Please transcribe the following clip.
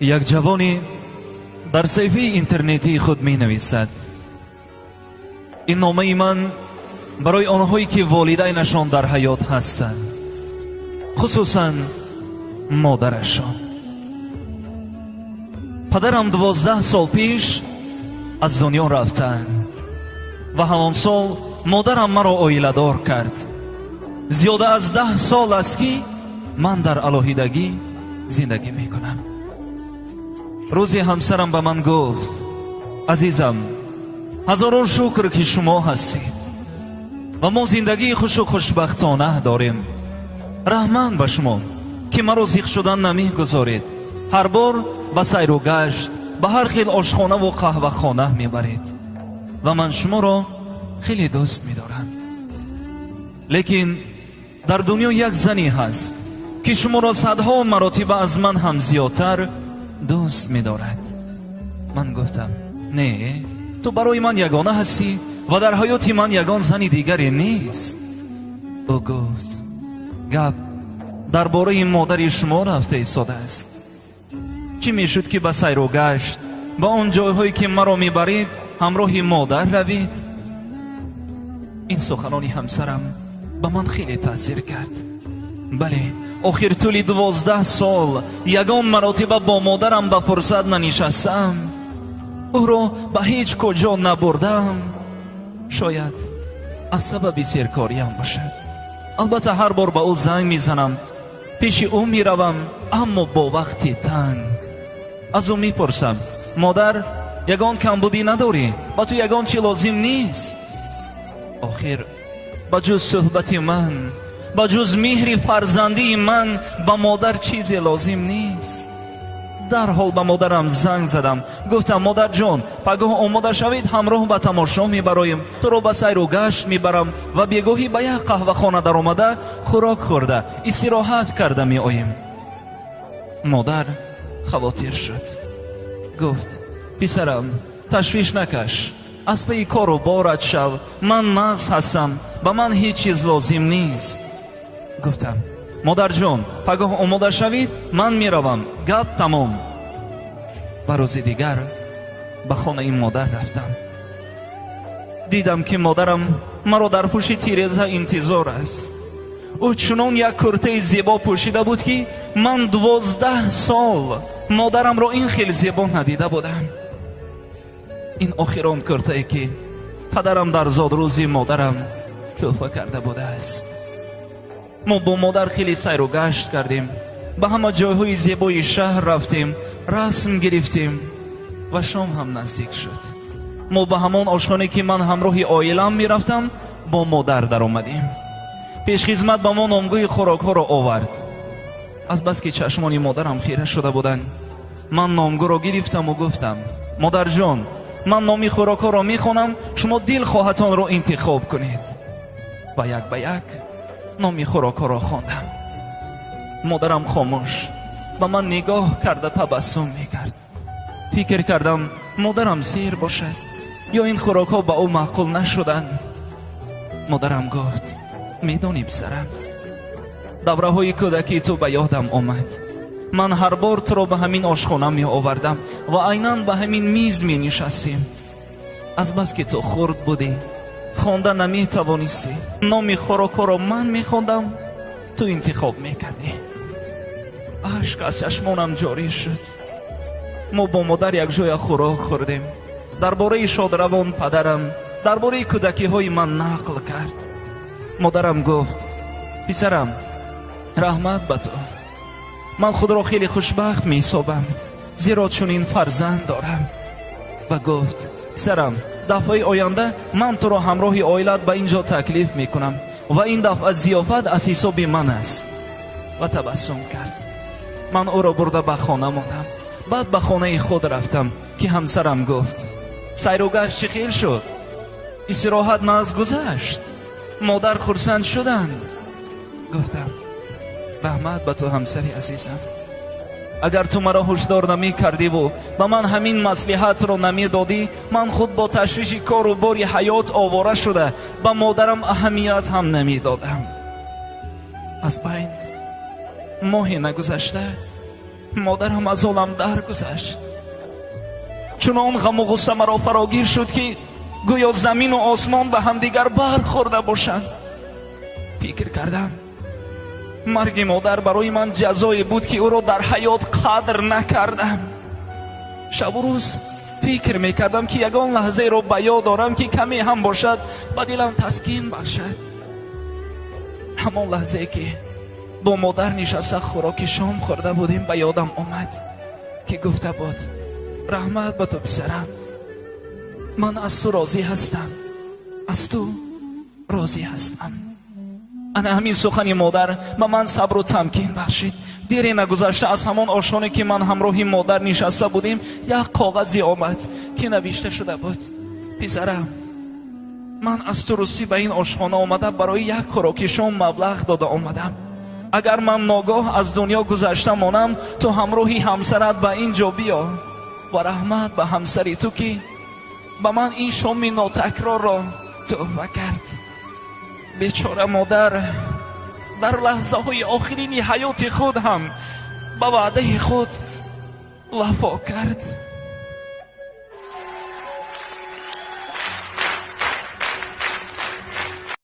یک جوانی در صفحه اینترنتی خود می نویسد: این نامه من برای آنهایی که والدینشان در حیات هستند، خصوصا مادرشان. پدرم 12 سال پیش از دنیا رفتند و همان سال مادرم مرا عائله‌دار کرد. زیاده از 10 سال است که من در علاهیدگی زندگی می کنم. روزی همسرم به من گفت: عزیزم، هزاران شکر که شما هستید و ما زندگی خوش و خوشبختانه داریم. رحمان به شما که مرا زیغ شدن نمی گذارید. هر بار به سیر و گشت به هر خیل آشخانه و قهوه خانه می برید و من شما را خیلی دوست می دارم. لیکن در دنیا یک زنی هست که شما را صدها مراتب از من هم زیادتر دوست می دارد. من گفتم: نه، تو برای من یگانه هستی و در حیات من یگان زنی دیگری نیست. او گفت: گپ درباره مادر شما رفته ایستاده است. چی می شد که به سیر و گشت با آن جایهایی که مرا می برید همراه مادر روید؟ این سخنانی همسرم به من خیلی تاثیر کرد. بله، آخر طول 12 سال یگان مراتب با مادرم به فرصت ننشستم، او را به هیچ کجا نبردم. شاید از سبب سرکاریم باشد. البته هر بار به او زنگ میزنم، پیش او میروم، اما با وقتی تنگ. از او میپرسم: مادر، یگان کمبودی نداری؟ با تو یگان چی لازم نیست؟ آخر بجز صحبت من، بجز مهر فرزندی من به مادر چیزی لازم نیست. در حال به مادرم زنگ زدم، گفتم: مادر جان، پگاه آماده شوید، همراه به تماشا میبرایم، تو رو به سیر و گشت میبرم و بیگاهی به یک قهوه خانه در آمده خوراک خورده استراحت کرده می آییم. مادر خواطر شد، گفت: پسرم، تشویش نکش، از پی کار و بارت شو، من نقص هستم، به من هیچ چیز لازم نیست. گفتم: مادر جان، پگاه آماده شوید، من میروم، گپ تمام. به روز دیگر به خانه این مادر رفتم. دیدم که مادرم مرا در پشت تیرزه انتظار است. او چنان یک کرته زیبا پوشیده بود که من 12 سال مادرم را این خیلی زیبا ندیده بودم. این آخران کرته که پدرم در زادروزی مادرم تحفه کرده بوده است. ما با مادر خیلی سیر و گشت کردیم، به همه جایهای زیبای شهر رفتیم، رسم گرفتیم و شام هم نزدیک شد. ما به همان آشخانه که من همراه عائله‌ام می رفتم با مادر در آمدیم. پیش خدمت به ما نامگوی خوراک ها را آورد. از بس که چشمان مادرم خیره شده بودند، من نامگو را گرفتم و گفتم: مادر جان، من نامی خوراک ها را می خوانم، شما دل خواهتان را انتخاب کنید. و یک به یک نامی خوراک ها را خواندم. مادرم خاموش به من نگاه کرده تبسم می کرد. فکر کردم مادرم سیر باشد یا این خوراک ها به او معقول نشدند. مادرم گفت: میدونی پسرم، دوره های کودکی تو به یادم آمد. من هر بار تو را به همین آشخانه می آوردم و عیناً به همین میز می نشستیم. از بس که تو خرد بودی، خوانده نمی توانستی، نام خوراک را من می خواندم، تو انتخاب می کردی. اشک از چشمانم جاری شد. ما با مادر یک جای خوراک خوردیم. درباره شادروان پدرم درباره کودکی های من نقل کرد. مادرم گفت: پسرم، رحمت به تو، من خود را خیلی خوشبخت می حسابم زیرا چنین فرزند دارم. و گفت: پسرم، دفعه آینده من تو را همراه عائلت به اینجا تکلیف می کنم و این دفعه ضیافت از حساب من است. و تبسم کرد. من او را برده به خانه ماندم. بعد به خانه خود رفتم که همسرم گفت: سیر و گشت چه خیل شد؟ استراحت ناز گذشت؟ مادر خرسند شدند؟ گفتم: رحمت به تو همسری عزیزم، اگر تو مرا هشدار نمی کردی و به من همین مصلحت را نمی دادی، من خود با تشویش کار و باری حیات آواره شده به مادرم اهمیت هم نمی دادم. از بین ماهی نگذشته مادرم از عالم درگذشت. چنان غم و غصه مرا فراگیر شد که گویا زمین و آسمان به همدیگر برخورده باشند. فکر کردم مرگ مادر برای من جزایی بود که او را در حیات قدر نکردم. شب و روز فکر میکردم که یگان لحظه را به یاد دارم که کمی هم باشد به دلم تسکین بخشد. همان لحظه که با مادر نشسته خوراک شام خورده بودیم به یادم آمد که گفته بود رحمت به تو پسرم، من از تو راضی هستم، از تو راضی هستم. انا همین سخن مادر به من صبر و تمکین بخشید. دیری نگذشته از همان آشانه که من همراهی مادر نشسته بودیم یک کاغذی آمد که نوشته شده بود پسرم، من از تو روسی به این آشخانه آمده برای یک خوراک شام مبلغ داده آمدم. اگر من ناگاه از دنیا گذشته مانم تو همراهی همسرت به اینجا بیا و رحمت به همسری تو که به من این شام ناتکرار را تحفه کرد. بیچاره مادر در لحظه های آخرین حیات خود هم به وعده خود وفا کرد.